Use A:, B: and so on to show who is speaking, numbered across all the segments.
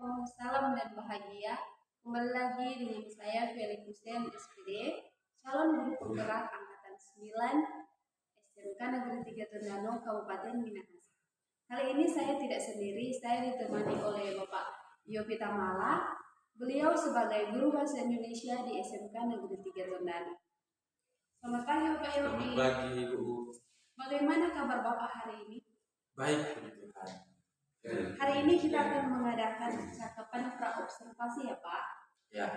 A: salam dan bahagia. Kembali lagi dengan saya Feli Hussein SPD, calon guru penggerak angkatan 9 SMK Negeri 3 Tondano, Kabupaten Minahasa. Kali ini saya tidak sendiri, saya ditemani oleh Bapak Yopi Tamala. Beliau sebagai guru bahasa Indonesia di SMK Negeri 3 Tondano. Selamat pagi Bapak Yopi.
B: Selamat pagi Bu.
A: Bagaimana kabar Bapak hari ini?
B: Baik, puji Tuhan.
A: Hari ini kita akan mengadakan percakapan praobservasi ya Pak.
B: Ya.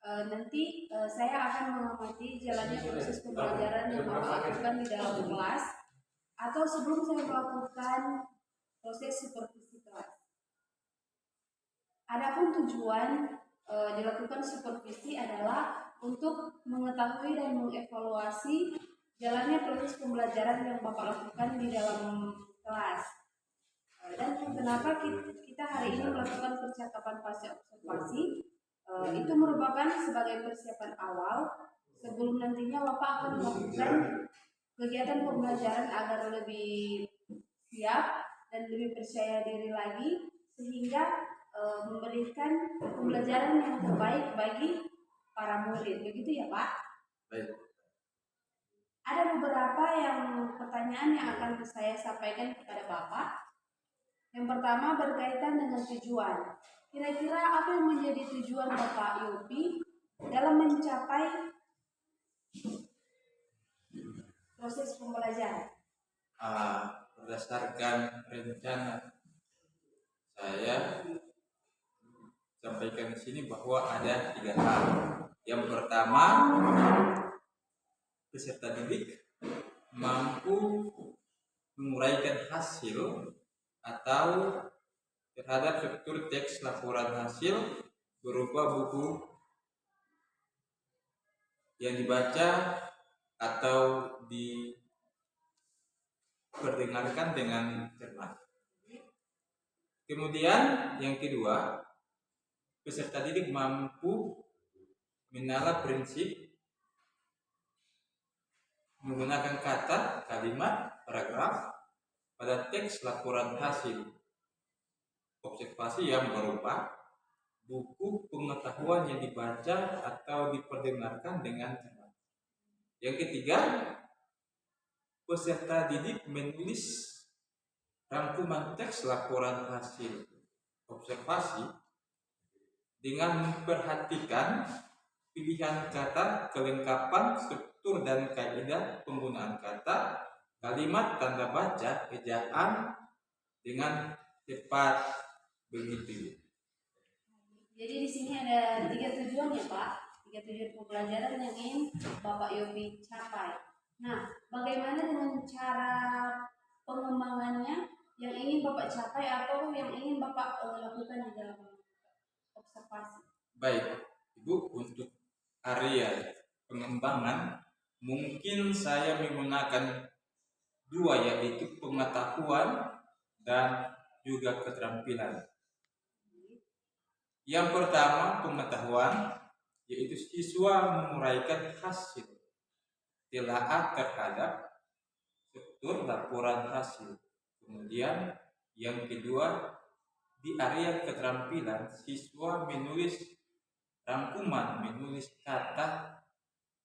A: Nanti saya akan mengamati jalannya proses pembelajaran yang Bapak lakukan di dalam kelas atau sebelum saya melakukan proses supervisi kelas. Adapun tujuan dilakukan supervisi adalah untuk mengetahui dan mengevaluasi jalannya proses pembelajaran yang Bapak lakukan di dalam kelas. Dan kenapa kita hari ini melakukan percakapan fase observasi, itu merupakan sebagai persiapan awal sebelum nantinya Bapak akan melakukan kegiatan pembelajaran agar lebih siap dan lebih percaya diri lagi sehingga memberikan pembelajaran yang terbaik bagi para murid. Begitu ya Pak?
B: Baik.
A: Ada beberapa pertanyaan yang akan saya sampaikan kepada Bapak. Yang pertama berkaitan dengan tujuan. Kira-kira apa yang menjadi tujuan Bapak Yopi dalam mencapai proses pembelajaran?
B: Berdasarkan rencana saya sampaikan di sini bahwa ada 3 hal. Yang pertama, peserta didik mampu menguraikan hasil atau terhadap struktur teks laporan hasil berupa buku yang dibaca atau diperdengarkan dengan cermat. Kemudian yang kedua, peserta didik mampu menalar prinsip menggunakan kata, kalimat, paragraf pada teks laporan hasil observasi yang berupa buku pengetahuan yang dibaca atau diperdengarkan dengan cermat. Yang ketiga, peserta didik menulis rangkuman teks laporan hasil observasi dengan memperhatikan pilihan kata, kelengkapan, struktur dan kaidah penggunaan kata, kalimat, tanda baca, ejaan dengan tepat. Begitu.
A: Jadi di sini ada 3 tujuan ya Pak, 3 tujuan pembelajaran yang ingin Bapak Yopi capai. Nah, bagaimana dengan cara pengembangannya yang ingin Bapak capai atau yang ingin Bapak lakukan di dalam observasi?
B: Baik, Ibu, untuk area pengembangan mungkin saya menggunakan 2, yaitu pengetahuan dan juga keterampilan. Yang pertama, pengetahuan, yaitu siswa menguraikan hasil telaah terhadap struktur laporan hasil. Kemudian yang kedua, di area keterampilan, siswa menulis rangkuman, menulis kata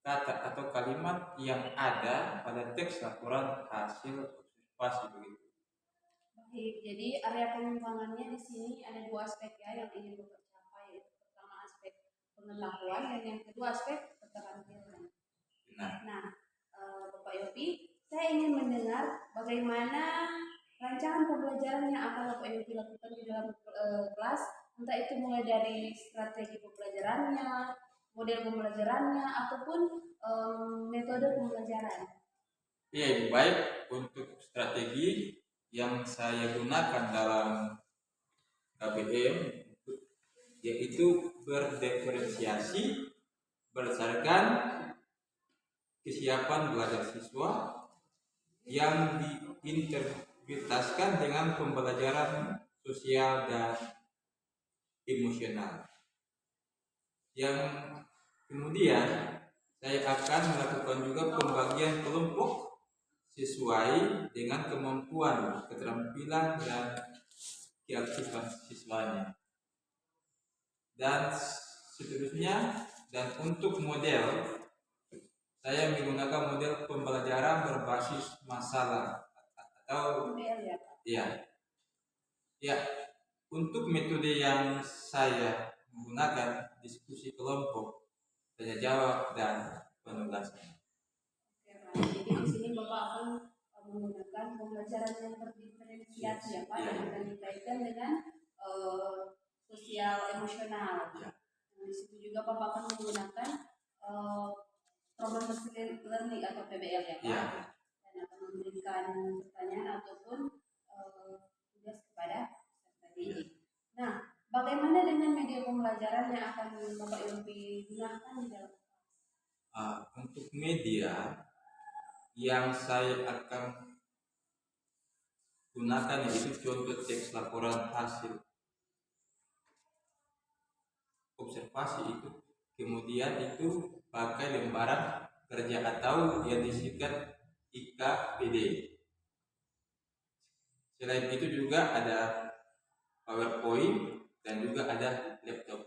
B: atau kalimat yang ada pada teks laporan hasil observasi. Begitu.
A: Baik, jadi area pengembangannya di sini ada 2 aspek ya yang ingin Bapak capai, yaitu pertama aspek pengetahuan dan yang kedua aspek keterampilan. Nah, Bapak Yopi, saya ingin mendengar bagaimana rancangan pembelajaran yang akan Bapak Yopi lakukan di dalam kelas, entah itu mulai dari strategi pembelajarannya, model pembelajarannya, ataupun metode pembelajaran.
B: Ya, baik. Untuk strategi yang saya gunakan dalam KBM yaitu berdiferensiasi berdasarkan kesiapan belajar siswa yang diinterpretasikan dengan pembelajaran sosial dan emosional. Yang kemudian saya akan melakukan juga pembagian kelompok sesuai dengan kemampuan, keterampilan dan keaktifan siswanya. dan seterusnya. Dan untuk model, saya menggunakan model pembelajaran berbasis masalah atau
A: PBL ya Pak.
B: ya, ya. Untuk metode yang saya menggunakan diskusi kelompok, tanya jawab, dan penugasan.
A: Oke Pak. Jadi di sini Bapak akan menggunakan pembelajaran yang terdiferensiasi ya Pak, yang akan dikaitkan dengan sosial emosional.
B: Ya.
A: Di situ juga Bapak akan menggunakan problem based learning atau PBL ya Pak.
B: Ya.
A: Dan akan memberikan pertanyaan ataupun tugas kepada peserta didik. Nah, bagaimana dengan media pembelajaran yang akan Bapak Yopi gunakan di dalam kelas?
B: Untuk media yang saya akan gunakan yaitu contoh teks laporan hasil observasi itu, kemudian itu pakai lembaran kerja atau yang disingkat IKPD. Selain itu juga ada PowerPoint dan juga ada laptop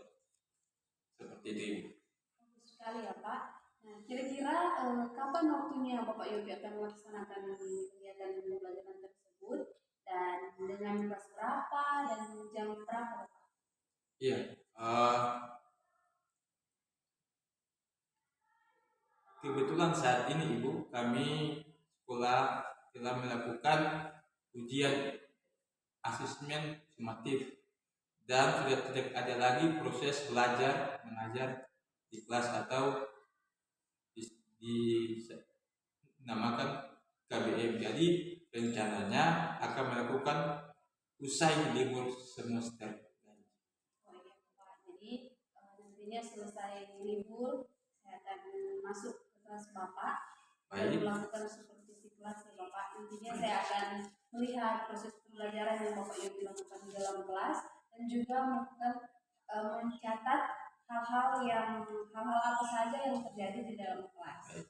B: seperti itu.
A: Bagus sekali ya Pak. Nah, kira-kira kapan waktunya Bapak Yopi akan melaksanakan kegiatan pembelajaran tersebut dan dengan kelas berapa dan jam berapa Bapak?
B: Iya, kebetulan saat ini Ibu, kami sekolah telah melakukan ujian asesmen sumatif dan sudah tidak ada lagi proses belajar mengajar di kelas atau dinamakan KBM. Jadi rencananya akan melakukan usai libur semester.
A: Oh iya Pak. Jadi nantinya selesai libur saya akan masuk ke kelas Bapak dan
B: Baik.
A: melakukan supervisi kelas ya Bapak. Intinya saya akan melihat proses pembelajaran yang Bapak Yopi lakukan di dalam kelas dan juga melakukan mencatat hal-hal apa saja yang terjadi di dalam kelas.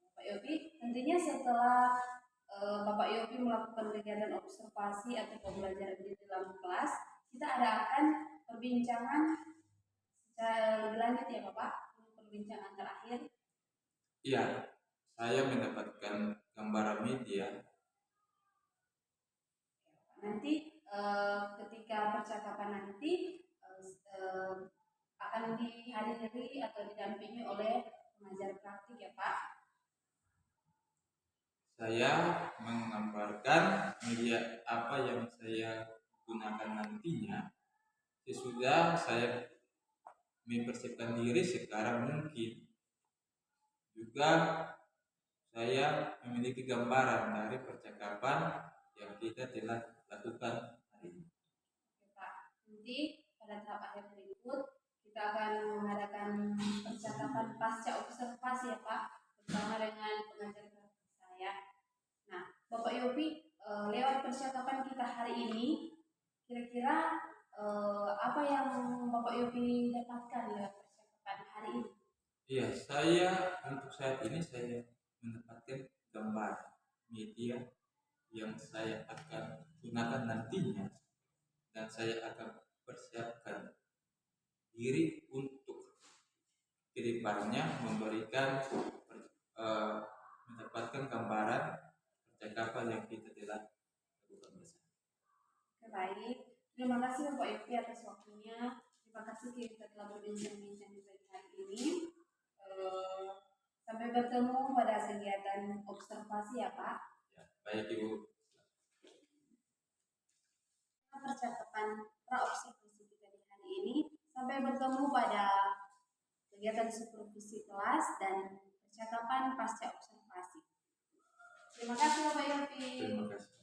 A: Bapak Yopi, tentunya setelah Bapak Yopi melakukan kegiatan observasi atau pembelajaran di dalam kelas, kita akan perbincangan secara lebih lanjut ya Bapak, perbincangan terakhir.
B: Iya, saya mendapatkan gambaran media.
A: Nanti ketika percakapan nanti akan dihadiri atau didampingi oleh pengajar praktik ya Pak.
B: Saya menggambarkan media apa yang saya gunakan nantinya sesudah saya mempersiapkan diri sekarang mungkin. Juga saya memiliki gambaran dari percakapan yang kita telah lakukan hari ini.
A: Oke Pak, nanti pada tahap akhir berikut kita akan mengadakan percakapan pasca observasi ya Pak, bersama dengan pengajar praktik saya. Nah, Bapak Yopi, lewat percakapan kita hari ini, kira-kira apa yang Bapak Yopi dapatkan lewat percakapan hari ini?
B: Iya, saya untuk saat ini saya mendapatkan gambar media yang saya akan gunakan nantinya dan saya akan persiapkan diri untuk kedepannya memberikan mendapatkan gambaran percakapan yang kita telah lakukan bersama.
A: Oke, baik. Terima kasih Bapak Yopi atas waktunya. Terima kasih kita telah berbincang-bincang di pagi hari ini. Sampai bertemu pada kegiatan observasi ya Pak.
B: Ya, baik Ibu.
A: Percakapan praobservasi kita di hari ini. Sampai bertemu pada kegiatan supervisi kelas dan percakapan pasca observasi. Terima kasih Bapak Yopi.
B: Terima kasih.